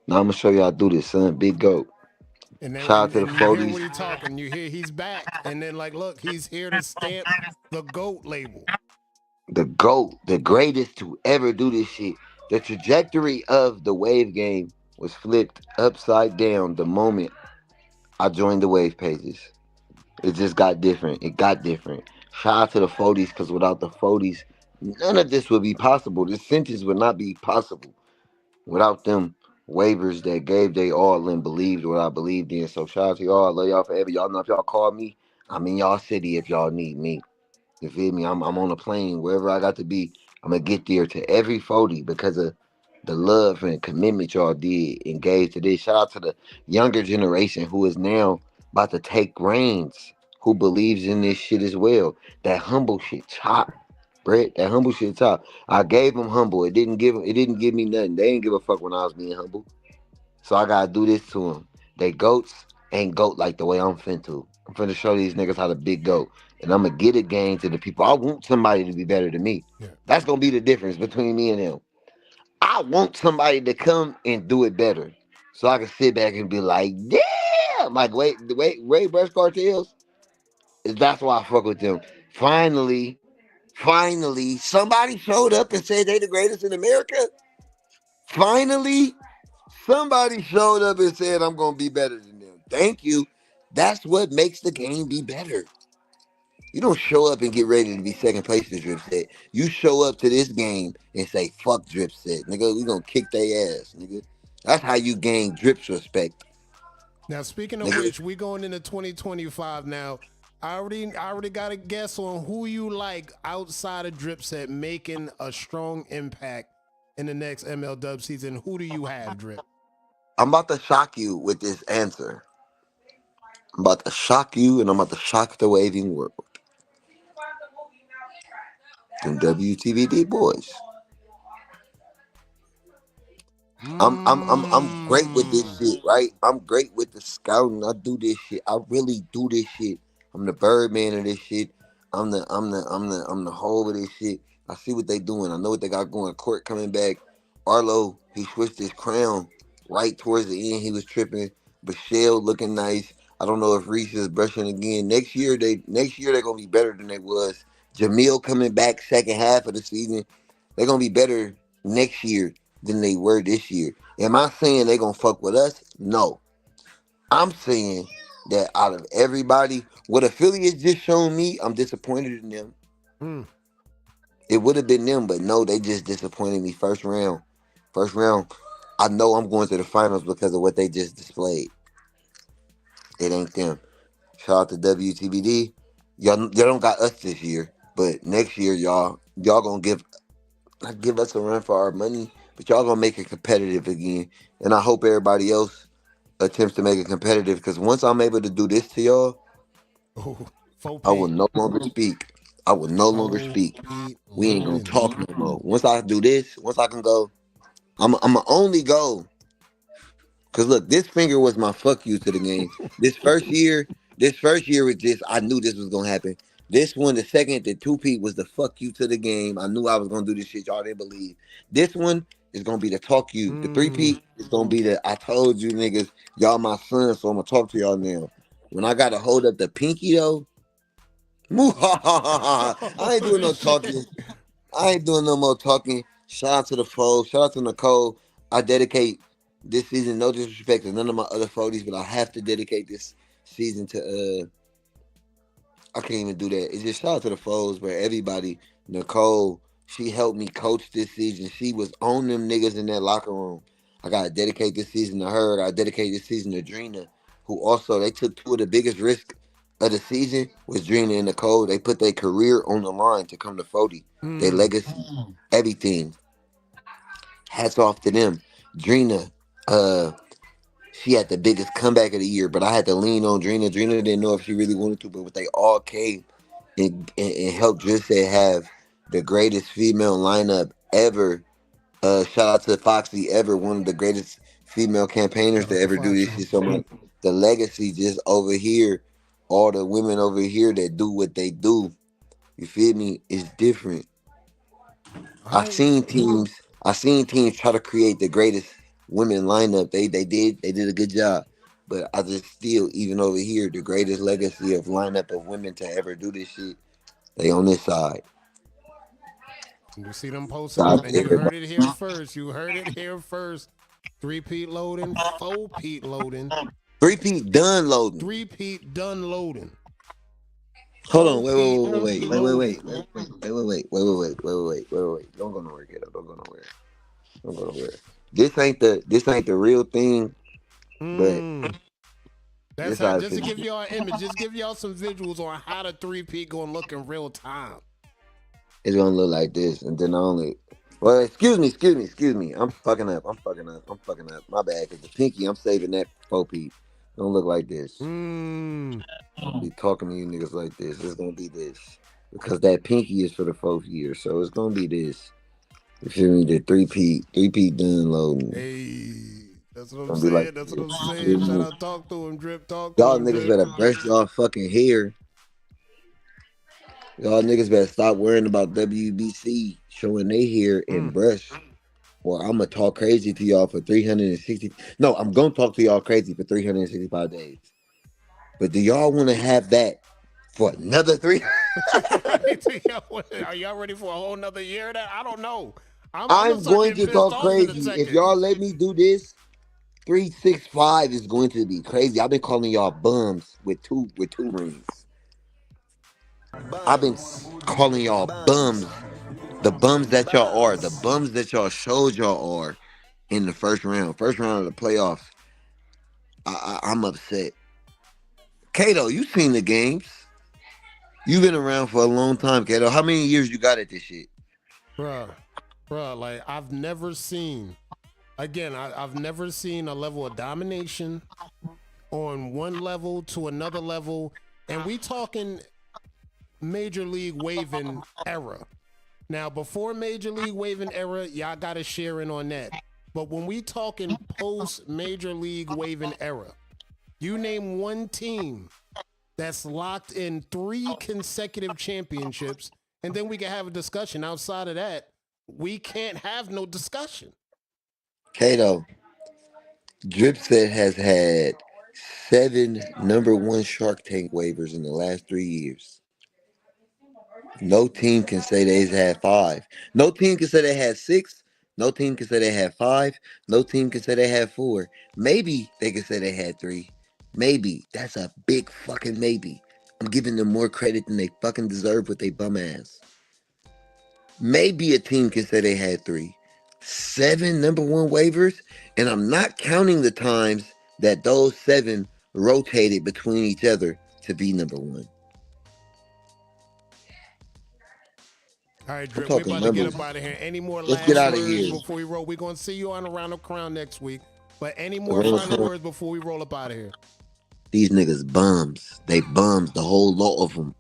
[SPEAKER 4] Now I'm gonna show y'all do this, son. Big GOAT.
[SPEAKER 1] And then
[SPEAKER 4] Shout out to the
[SPEAKER 1] and you hear
[SPEAKER 4] 40s.
[SPEAKER 1] what he talking. You hear he's back, and then like, look, he's here to stamp the goat label.
[SPEAKER 4] The GOAT, the greatest to ever do this shit. The trajectory of the wave game was flipped upside down the moment I joined the wave pages. It just got different. It got different. Shout out to the 40s because without the 40s, none of this would be possible. This sentence would not be possible without them waivers that gave they all and believed what I believed in. So shout out to y'all. I love y'all forever. Y'all know if y'all call me, I'm in y'all city if y'all need me. You feel me? I'm on a plane wherever I got to be. I'm gonna get there to every 40 because of the love and commitment y'all did and gave to this. Shout out to the younger generation who is now about to take reins, who believes in this shit as well. That humble shit chop, Brett. That humble shit chop. I gave them humble. It didn't give me nothing. They didn't give a fuck when I was being humble. So I gotta do this to them. They goats ain't goat like the way I'm finna. I'm finna show these niggas how to big goat. And I'm gonna get a game to the people. I want somebody to be better than me.
[SPEAKER 1] Yeah.
[SPEAKER 4] That's gonna be the difference between me and them. I want somebody to come and do it better. So I can sit back and be like, damn! Like wait, Brush Cartels. That's why I fuck with them. Finally, somebody showed up and said they the greatest in America. Finally, somebody showed up and said, I'm going to be better than them. Thank you. That's what makes the game be better. You don't show up and get ready to be second place to Drip Set. You show up to this game and say, fuck Drip Set. Nigga, we going to kick their ass, nigga. That's how you gain Drip's respect,
[SPEAKER 1] Now, speaking of
[SPEAKER 4] nigga.
[SPEAKER 1] which, we going into 2025 now. I already got a guess on who you like outside of Dripset making a strong impact in the next ML season. Who do you have, Drip?
[SPEAKER 4] I'm about to shock you with this answer. I'm about to shock you and I'm about to shock the waving world. Them WTVD boys. I'm great with this
[SPEAKER 1] Mm.
[SPEAKER 4] shit, right? I'm great with the scouting. I do this shit. I really do this shit. I'm the Birdman of this shit. I'm the whole of this shit. I see what they doing. I know what they got going. Court coming back. Arlo, he switched his crown right towards the end. He was tripping. Michelle looking nice. I don't know if Reese is brushing again. Next year they're gonna be better than they was. Jamil coming back second half of the season. They're gonna be better next year than they were this year. Am I saying they're gonna fuck with us? No. I'm saying that out of everybody, what affiliates just shown me, I'm disappointed in them.
[SPEAKER 1] Mm.
[SPEAKER 4] It would have been them, but no, they just disappointed me first round. First round, I know I'm going to the finals because of what they just displayed. It ain't them. Shout out to WTBD. Y'all don't got us this year, but next year, y'all gonna not give us a run for our money, but y'all gonna make it competitive again. And I hope everybody else attempts to make it competitive because once I'm able to do this to y'all,
[SPEAKER 1] Oh, faux
[SPEAKER 4] I will
[SPEAKER 1] Pete.
[SPEAKER 4] no longer speak. I will no longer
[SPEAKER 1] Faux
[SPEAKER 4] speak.
[SPEAKER 1] Pete
[SPEAKER 4] We ain't gonna
[SPEAKER 1] loading.
[SPEAKER 4] talk no more. Once I do this, once I can go, I'm only go. Cause look, this finger was my fuck you to the game. This first year was just I knew this was gonna happen. This one, the second, the two peat was the fuck you to the game. I knew I was gonna do this shit y'all didn't believe. This one is gonna be the talk you. The three
[SPEAKER 1] Mm.
[SPEAKER 4] peat is gonna be the I told you niggas y'all my son, so I'm gonna talk to y'all now. When I gotta hold up the pinky though, I ain't doing no
[SPEAKER 1] Shit.
[SPEAKER 4] talking. I ain't doing no more talking. Shout out to the foes. Shout out to Nicole. I dedicate this season, no disrespect to none of my other 40s, but I have to dedicate this season to I can't even do that. It's just shout out to the foes where everybody, Nicole, she helped me coach this season. She was on them niggas in that locker room. I gotta dedicate this season to her. I dedicate this season to Drina, who also they took two of the biggest risks of the season was Drina and Nicole. They put their career on the line to come to 40. Their
[SPEAKER 1] Mm.
[SPEAKER 4] legacy, everything. Hats off to them. Drina, she had the biggest comeback of the year, but I had to lean on Drina. Drina didn't know if she really wanted to, but they all came and helped Drissa have the greatest female lineup ever. Shout out to Foxy Ever, one of the greatest female campaigners
[SPEAKER 1] Shout
[SPEAKER 4] to
[SPEAKER 1] out to
[SPEAKER 4] ever do this
[SPEAKER 1] Foxy.
[SPEAKER 4] shit. So much the legacy just over here, all the women over here that do what they do, you feel me, is different. I
[SPEAKER 1] I
[SPEAKER 4] seen teams. I seen teams try to create the greatest women lineup. They did a good job. But I just still, even over here, the greatest legacy of lineup of women to ever do this shit, they on this side.
[SPEAKER 1] you see them posting
[SPEAKER 4] Shout
[SPEAKER 1] up,
[SPEAKER 4] out
[SPEAKER 1] and
[SPEAKER 4] to
[SPEAKER 1] you heard
[SPEAKER 4] everybody.
[SPEAKER 1] it here first. You heard it here first. Three Pete loading, four Pete loading,
[SPEAKER 4] Three Pete done loading.
[SPEAKER 1] three Pete done loading,
[SPEAKER 4] Hold
[SPEAKER 1] four
[SPEAKER 4] on,
[SPEAKER 1] Pete
[SPEAKER 4] wait.
[SPEAKER 1] loading.
[SPEAKER 4] Don't go nowhere, kiddo. Don't go nowhere. Don't go nowhere. This ain't the real thing, but
[SPEAKER 1] Mm. That's
[SPEAKER 4] this
[SPEAKER 1] how.
[SPEAKER 4] how it
[SPEAKER 1] Just to
[SPEAKER 4] finna
[SPEAKER 1] give
[SPEAKER 4] be.
[SPEAKER 1] y'all an image, just give y'all some visuals on how the three Pete gonna look in real time.
[SPEAKER 4] It's gonna look like this, and then I only. Well, excuse me. I'm fucking up. My bad. Cause the pinky, I'm saving that for Pete. Don't look like this.
[SPEAKER 1] Mm.
[SPEAKER 4] Don't be talking to you niggas like this. It's gonna be this. Because that pinky is for the fourth year, so it's gonna be this. You feel me? The three Pete done loading.
[SPEAKER 1] Hey, that's what I'm
[SPEAKER 4] Gonna be like
[SPEAKER 1] saying. That's what
[SPEAKER 4] this.
[SPEAKER 1] I'm
[SPEAKER 4] You
[SPEAKER 1] saying.
[SPEAKER 4] feel
[SPEAKER 1] Shout
[SPEAKER 4] me?
[SPEAKER 1] out, talk to him, drip. Talk to
[SPEAKER 4] Y'all
[SPEAKER 1] him,
[SPEAKER 4] niggas
[SPEAKER 1] drip.
[SPEAKER 4] better brush y'all fucking hair. Y'all niggas better stop worrying about WBC showing they hair and
[SPEAKER 1] Mm.
[SPEAKER 4] brush. Or I'm gonna talk crazy to y'all for 360. No, I'm gonna talk to y'all crazy for 365 days. But do y'all want to have that for another three?
[SPEAKER 1] Are y'all ready for a whole nother year of that? I don't know. I'm gonna
[SPEAKER 4] I'm
[SPEAKER 1] start
[SPEAKER 4] going
[SPEAKER 1] getting
[SPEAKER 4] to
[SPEAKER 1] pissed
[SPEAKER 4] talk
[SPEAKER 1] off in a
[SPEAKER 4] crazy. If
[SPEAKER 1] second.
[SPEAKER 4] y'all let me do this, 365 is going to be crazy. I've been calling y'all bums with two rings. I've been calling y'all bums. The bums that y'all are. The bums that y'all showed y'all are in the first round. First round of the playoffs. I'm upset. Kato, you seen the games. You've been around for a long time, Kato. How many years you got at this shit?
[SPEAKER 1] Bruh, like I've never seen, again, I've never seen a level of domination on one level to another level. And we talking Major League Waving era. Now, before Major League Waving era, y'all got to share in on that. But when we talking post Major League Waving era, you name one team that's locked in 3 consecutive championships, and then we can have a discussion. Outside of that, we can't have no discussion.
[SPEAKER 4] Kato, Dripset has had 7 #1 Shark Tank waivers in the last 3 years. No team can say they've had 5. No team can say they had 6. No team can say they had 5. No team can say they had 4. Maybe they can say they had 3. Maybe. That's a big fucking maybe. I'm giving them more credit than they fucking deserve with they bum ass. Maybe a team can say they had 3. 7 #1 waivers, and I'm not counting the times that those 7 rotated between each other to be #1.
[SPEAKER 1] All right,
[SPEAKER 4] I'm
[SPEAKER 1] Drip, we
[SPEAKER 4] talking
[SPEAKER 1] about to get
[SPEAKER 4] numbers.
[SPEAKER 1] up out of here. Any more
[SPEAKER 4] Let's get
[SPEAKER 1] last
[SPEAKER 4] out of
[SPEAKER 1] words
[SPEAKER 4] here.
[SPEAKER 1] before we roll? We're going to see you on Around the Crown next week. But any more
[SPEAKER 4] Around the
[SPEAKER 1] final
[SPEAKER 4] Crown.
[SPEAKER 1] words before we roll up out of here?
[SPEAKER 4] These niggas bums. They bums, the whole lot of them.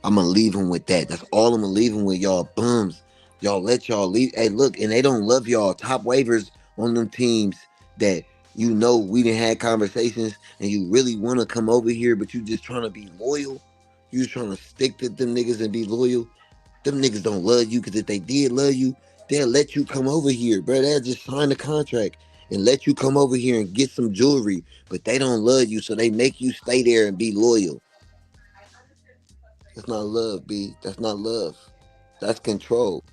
[SPEAKER 4] I'm gonna leave them with that. That's all I'm gonna leave them with, y'all bums. Y'all let y'all leave. Hey, look, and they don't love y'all. Top waivers on them teams that you know we done had conversations and you really want to come over here, but you just trying to be loyal. You just trying to stick to them niggas and be loyal. Them niggas don't love you, because if they did love you, they'll let you come over here, bro. They'll just sign the contract and let you come over here and get some jewelry, but they don't love you, so they make you stay there and be loyal. That's not love, B. That's not love. That's control.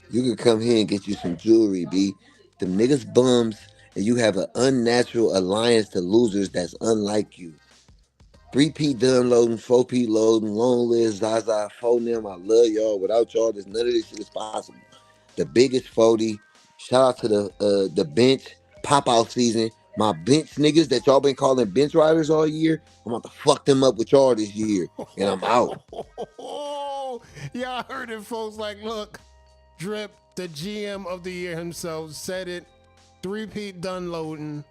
[SPEAKER 4] You can come here and get you some jewelry, B. Them niggas bums, and you have an unnatural alliance to losers that's unlike you. 3P done loading, 4P loading, long live Zaza, 4 them. I love y'all. Without y'all, none of this shit is possible. The biggest 40. Shout out to the bench pop out season. My bench niggas that y'all been calling bench riders all year, I'm about to fuck them up with y'all this year. And I'm out.
[SPEAKER 1] Y'all heard it, folks. Like, look, Drip, the GM of the year himself, said it. 3P done loading,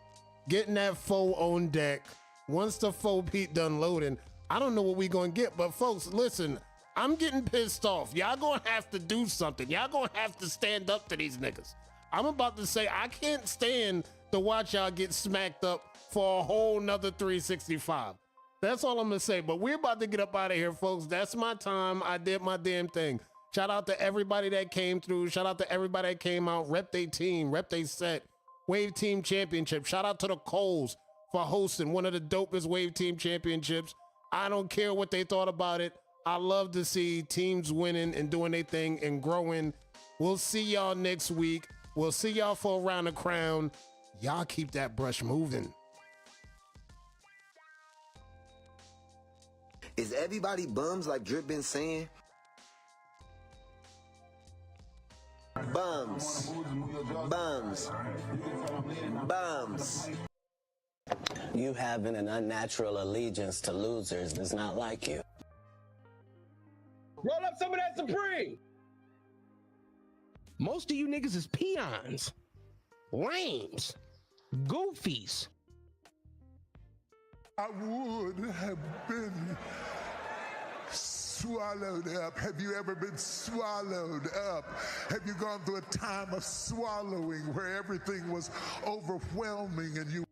[SPEAKER 1] getting that foe on deck. Once the 4P done loading, I don't know what we gonna get, but folks, listen, I'm getting pissed off. Y'all gonna have to do something. Y'all gonna have to stand up to these niggas. I'm about to say, I can't stand to watch y'all get smacked up for a whole nother 365. That's all I'm gonna say. But we're about to get up out of here, folks. That's my time. I did my damn thing. Shout out to everybody that came through. Shout out to everybody that came out, rep their team, rep their set. Wave Team Championship. Shout out to the Coles for hosting one of the dopest Wave Team Championships. I don't care what they thought about it. I love to see teams winning and doing their thing and growing. We'll see y'all next week. We'll see y'all for Around the Crown. Y'all keep that brush moving.
[SPEAKER 4] Is everybody bums like Drip been saying? Bums. Bums. Bums.
[SPEAKER 3] You having an unnatural allegiance to losers does not like you.
[SPEAKER 2] Roll up some of that Supreme.
[SPEAKER 5] Most of you niggas is peons, lames, goofies.
[SPEAKER 6] I would have been swallowed up. Have you ever been swallowed up? Have you gone through a time of swallowing where everything was overwhelming and you